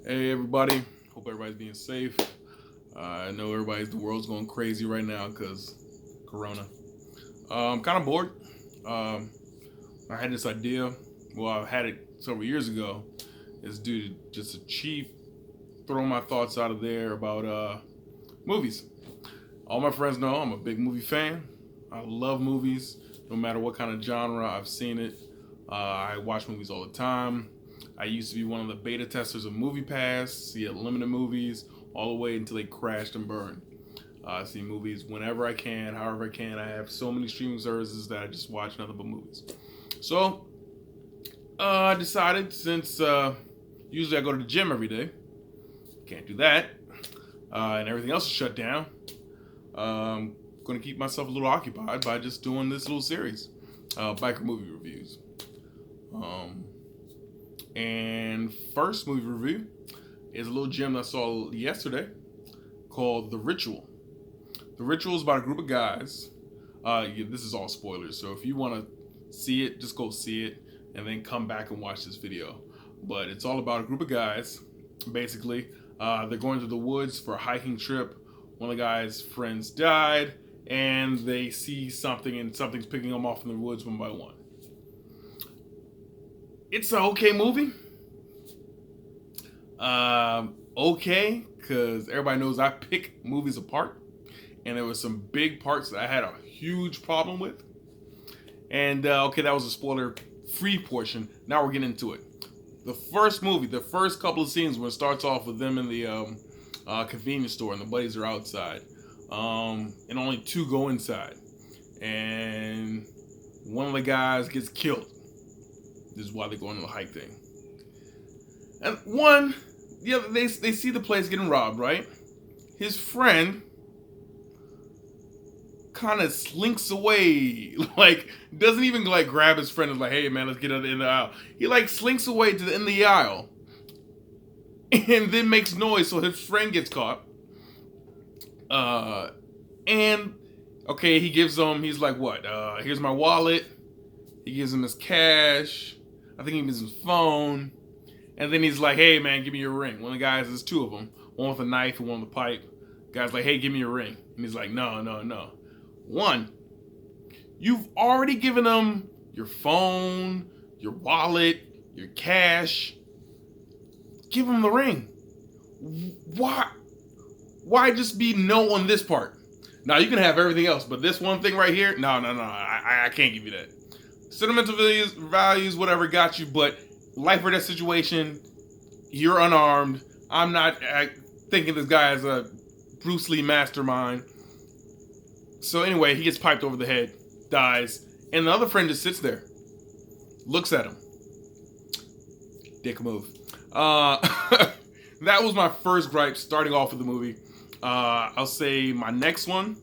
Hey everybody, hope everybody's being safe. I know the world's going crazy right now because Corona. I'm kind of bored. Um, I had this idea. Well, I had it several years ago. It's due to just a cheap throw my thoughts out of there about movies. All my friends know I'm a big movie fan. I love movies, no matter what kind of genre. I've seen it. I watch movies all the time. I used to be one of the beta testers of MoviePass, see unlimited movies all the way until they crashed and burned. I see movies whenever I can, however I can. I have so many streaming services that I just watch nothing but movies. So I decided since usually I go to the gym every day, can't do that, and everything else is shut down. I'm going to keep myself a little occupied by just doing this little series, biker movie reviews. Um, and first movie review is a little gem I saw yesterday called The Ritual. The Ritual is about a group of guys. This is all spoilers, so if you want to see it, just go see it and then come back and watch this video. But it's all about a group of guys. Basically, they're going to the woods for a hiking trip. One of the guy's friends died, and they see something, and something's picking them off in the woods one by one. It's an okay movie. Okay, because everybody knows I pick movies apart, and there was some big parts that I had a huge problem with. And okay, that was a spoiler-free portion. Now we're getting into it. The first movie, the first couple of scenes, when it starts off with them in the convenience store and the buddies are outside, and only two go inside, and one of the guys gets killed. This is why they're going on the hike thing. And they see the place getting robbed, right? His friend kind of slinks away, like doesn't even like grab his friend and like, hey man, let's get in the aisle. He like slinks away to the end of the aisle, and then makes noise, so his friend gets caught. And okay, he gives him. He's like, what? Here's my wallet. He gives him his cash. I think he gives him his phone. And then he's like, hey man, give me your ring. One of the guys, there's two of them, one with a knife and one with a pipe. Guy's like, hey, give me your ring. And he's like, no. One, you've already given them your phone, your wallet, your cash. Give them the ring. Why just be no on this part? Now you can have everything else, but this one thing right here, no. I can't give you that. Sentimental values, whatever got you, but life or death situation, you're unarmed. I'm not thinking this guy is a Bruce Lee mastermind. So anyway, he gets piped over the head, dies, and the other friend just sits there, looks at him. Dick move. That was my first gripe starting off with the movie. I'll say my next one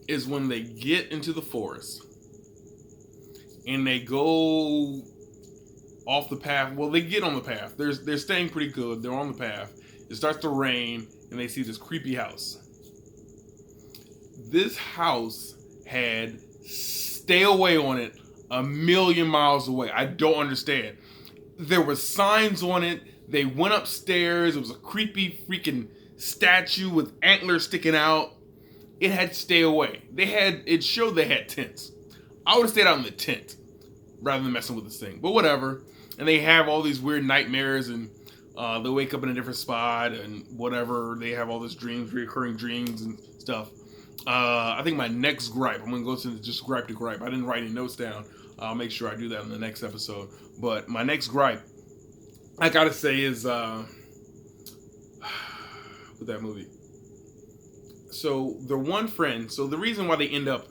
is when they get into the forest and they go off the path. Well, they get on the path. They're staying pretty good. They're on the path. It starts to rain, and they see this creepy house. This house had "Stay away" on it, a million miles away. I don't understand. There were signs on it. They went upstairs. It was a creepy freaking statue with antlers sticking out. It had "Stay away." It showed they had tents. I would have stayed out in the tent rather than messing with this thing. But whatever. And they have all these weird nightmares, and they wake up in a different spot and whatever. They have all these dreams, recurring dreams and stuff. I think my next gripe, I'm going to go to just gripe to gripe. I didn't write any notes down. I'll make sure I do that in the next episode. But my next gripe, I got to say, is with that movie. So the one friend, so the reason why they end up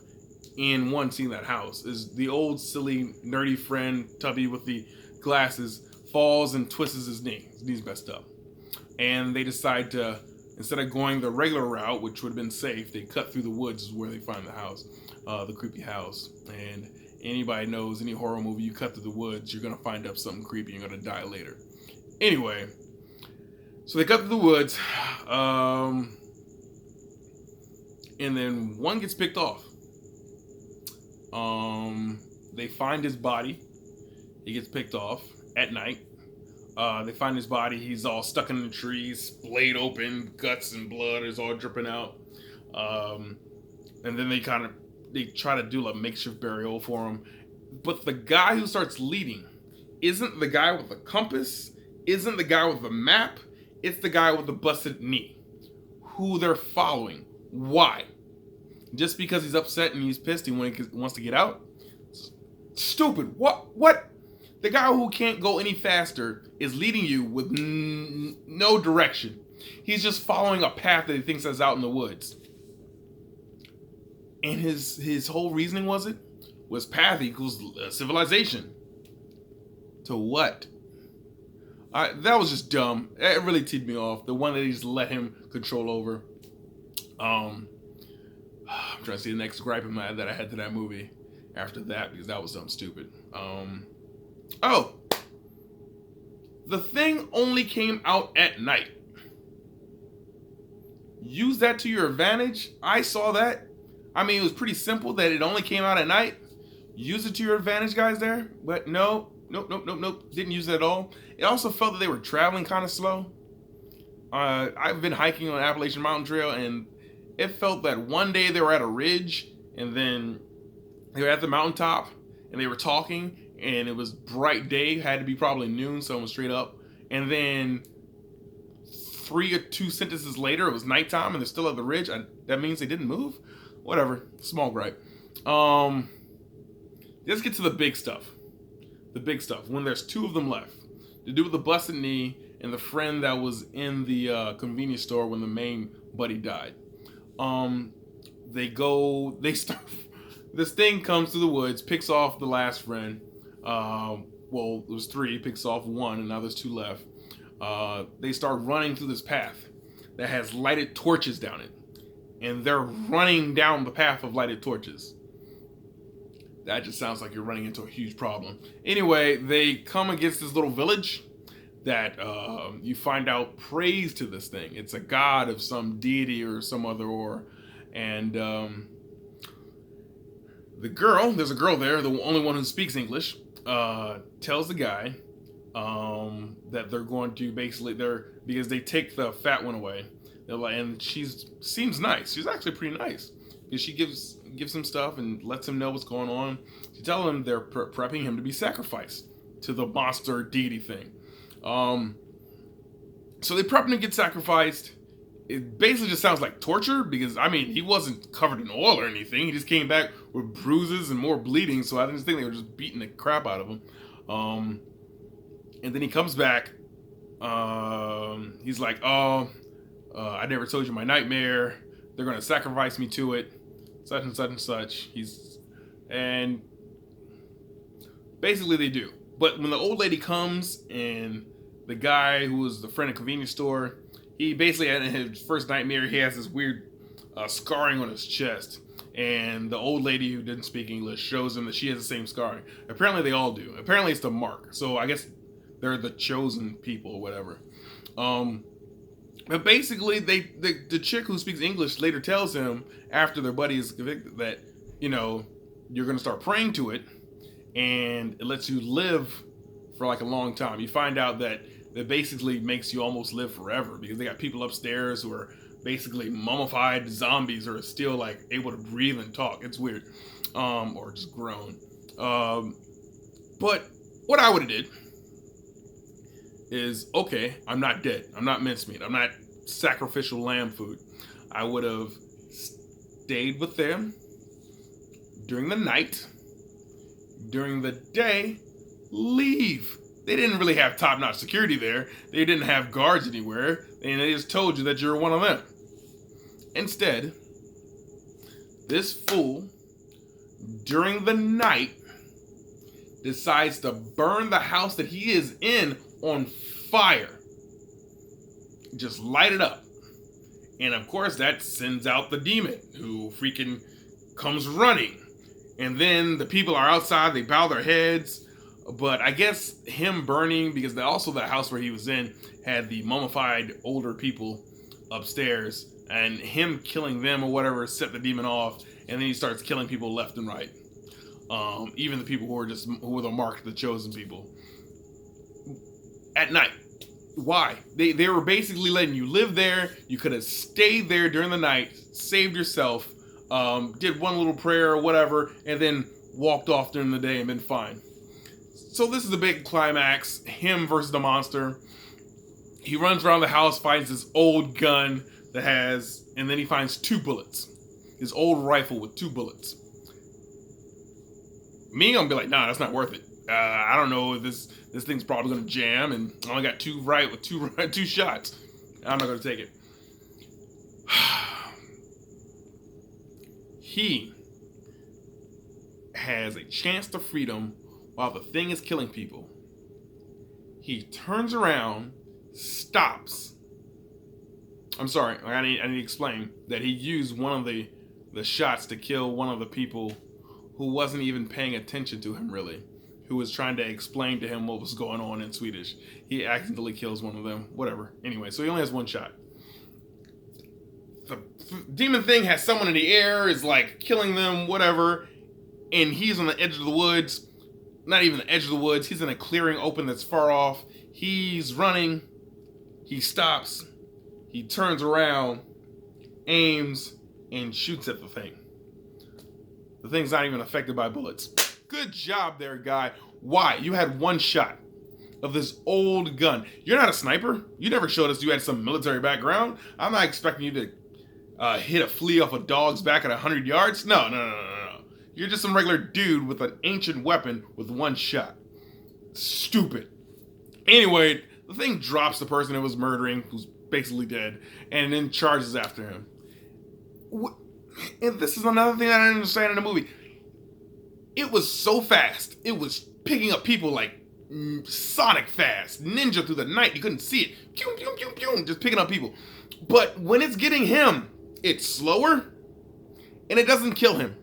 in one seeing that house is the old silly nerdy friend Tubby with the glasses falls and twists his knee. His knee's messed up. And they decide to, instead of going the regular route, which would have been safe, they cut through the woods is where they find the house, the creepy house. And anybody knows, any horror movie, you cut through the woods, you're going to find up something creepy, you're going to die later. Anyway, so they cut through the woods, and then one gets picked off. They find his body. He gets picked off at night. They find his body. He's all stuck in the trees, blade open, guts and blood is all dripping out. Um, and then they try to do a makeshift burial for him. But the guy who starts leading isn't the guy with the compass, isn't the guy with the map. It's the guy with the busted knee, who they're following. Why? Just because he's upset and he's pissed, he wants to get out? Stupid. What? The guy who can't go any faster is leading you with no direction. He's just following a path that he thinks is out in the woods. And his whole reasoning was path equals civilization. To what? That was just dumb. It really teed me off. The one that he just let him control over. I'm trying to see the next gripe that I had to that movie after that, because that was dumb stupid. Oh, the thing only came out at night. Use that to your advantage. I saw that. I mean, it was pretty simple that it only came out at night. Use it to your advantage, guys, there. But nope. Didn't use it at all. It also felt that they were traveling kind of slow. I've been hiking on Appalachian Mountain Trail, and it felt that one day they were at a ridge, and then they were at the mountaintop, and they were talking, and it was bright day, had to be probably noon, so it was straight up. And then 3 or 2 sentences later, it was nighttime, and they're still at the ridge. That means they didn't move? Whatever. Small gripe. Let's get to the big stuff. The big stuff. When there's 2 of them left. The dude with the busted knee and the friend that was in the convenience store when the main buddy died. They start. This thing comes to the woods, picks off the last friend. Well, there was 3, picks off 1, and now there's 2 left. They start running through this path that has lighted torches down it. And they're running down the path of lighted torches. That just sounds like you're running into a huge problem. Anyway, they come against this little village that you find out prays to this thing. It's a god of some deity or some other or. And there's a girl there, the only one who speaks English, tells the guy that they're going to because they take the fat one away. And seems nice. She's actually pretty nice. Because she gives him stuff and lets him know what's going on. She tells him they're prepping him to be sacrificed to the monster deity thing. So they prep him to get sacrificed. It basically just sounds like torture because, I mean, he wasn't covered in oil or anything. He just came back with bruises and more bleeding. So I just think they were just beating the crap out of him. And then he comes back. He's like, I never told you my nightmare. They're going to sacrifice me to it. Such and such and such. And basically they do. But when the old lady comes and the guy who was the friend at the convenience store, he basically had his first nightmare. He has this weird scarring on his chest. And the old lady who didn't speak English shows him that she has the same scarring. Apparently they all do. Apparently it's the mark. So I guess they're the chosen people or whatever. But basically, the chick who speaks English later tells him, after their buddy is convicted, that, you're going to start praying to it, and it lets you live for like a long time. You find out that basically makes you almost live forever, because they got people upstairs who are basically mummified zombies who are still like able to breathe and talk. It's weird. Or just groan. But what I would have did is, okay, I'm not dead. I'm not mincemeat. I'm not sacrificial lamb food. I would have stayed with them during the night. During the day, leave. They didn't really have top-notch security there. They didn't have guards anywhere. And they just told you that you're one of them. Instead, this fool, during the night, decides to burn the house that he is in on fire. Just light it up. And of course that sends out the demon who freaking comes running. And then the people are outside, they bow their heads. But I guess him burning, because also the house where he was in had the mummified older people upstairs, and him killing them or whatever set the demon off, and then he starts killing people left and right. Even the people who were the marked, the chosen people. at night. Why? They were basically letting you live there. You could have stayed there during the night, saved yourself, did one little prayer or whatever, and then walked off during the day and been fine. So this is the big climax, him versus the monster. He runs around the house, finds this old gun that has, and then he finds 2 bullets. His old rifle with 2 bullets. Me, I'm gonna be like, nah, that's not worth it. I don't know if this thing's probably gonna jam, and I only got 2 right with 2 shots. I'm not gonna take it. He has a chance to freedom while the thing is killing people. He turns around, stops. I'm sorry, I need to explain that he used one of the shots to kill one of the people who wasn't even paying attention to him, really, who was trying to explain to him what was going on in Swedish. He accidentally kills one of them, whatever. Anyway, so he only has 1 shot. The demon thing has someone in the air, is like killing them, whatever, and he's on the edge of the woods. Not even the edge of the woods, he's in a clearing open that's far off. He's running, he stops, he turns around, aims, and shoots at the thing. The thing's not even affected by bullets. Good job there, guy. Why? You had 1 shot of this old gun. You're not a sniper. You never showed us you had some military background. I'm not expecting you to hit a flea off a dog's back at 100 yards. No. You're just some regular dude with an ancient weapon with 1 shot. Stupid. Anyway, the thing drops the person it was murdering, who's basically dead, and then charges after him. And this is another thing I didn't understand in the movie. It was so fast. It was picking up people like Sonic fast. Ninja through the night. You couldn't see it. Pew, pew, pew, pew, just picking up people. But when it's getting him, it's slower. And it doesn't kill him.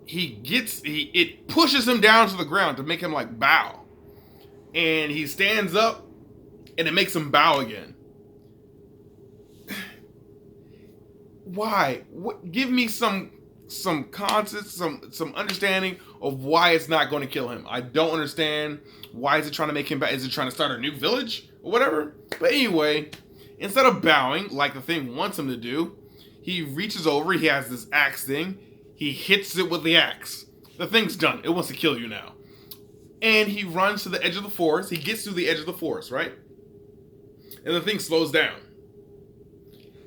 It pushes him down to the ground to make him like bow. And he stands up. And it makes him bow again. Why? Give me some concept, some understanding of why it's not going to kill him. I don't understand. Why is it trying to make him bow? Is it trying to start a new village or whatever? But anyway, instead of bowing like the thing wants him to do, he reaches over. He has this axe thing. He hits it with the axe. The thing's done. It wants to kill you now. And he runs to the edge of the forest. He gets to the edge of the forest, right? And the thing slows down.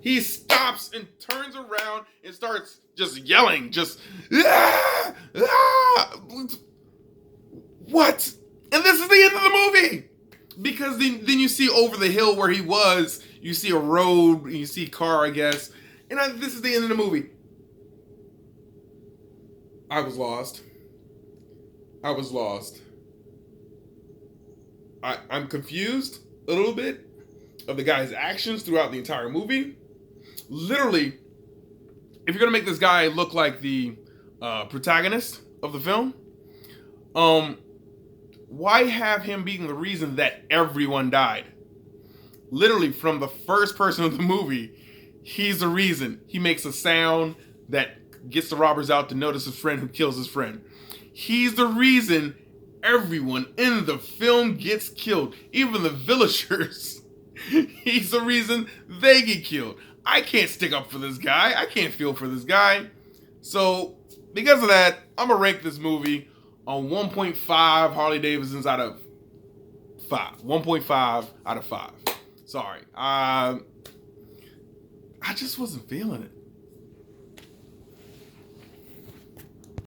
He stops and turns around and starts just yelling, just, ah, ah. What? And this is the end of the movie. Because then you see over the hill where he was, you see a road, you see a car, I guess. And this is the end of the movie. I was lost. I'm confused a little bit of the guy's actions throughout the entire movie. Literally, if you're gonna make this guy look like the protagonist of the film, why have him being the reason that everyone died? Literally, from the first person of the movie, he's the reason. He makes a sound that gets the robbers out to notice his friend who kills his friend. He's the reason everyone in the film gets killed. Even the villagers. He's the reason they get killed. I can't stick up for this guy. I can't feel for this guy. So, because of that, I'm going to rank this movie on 1.5 Harley Davidsons out of 5. 1.5 out of 5. Sorry. I just wasn't feeling it.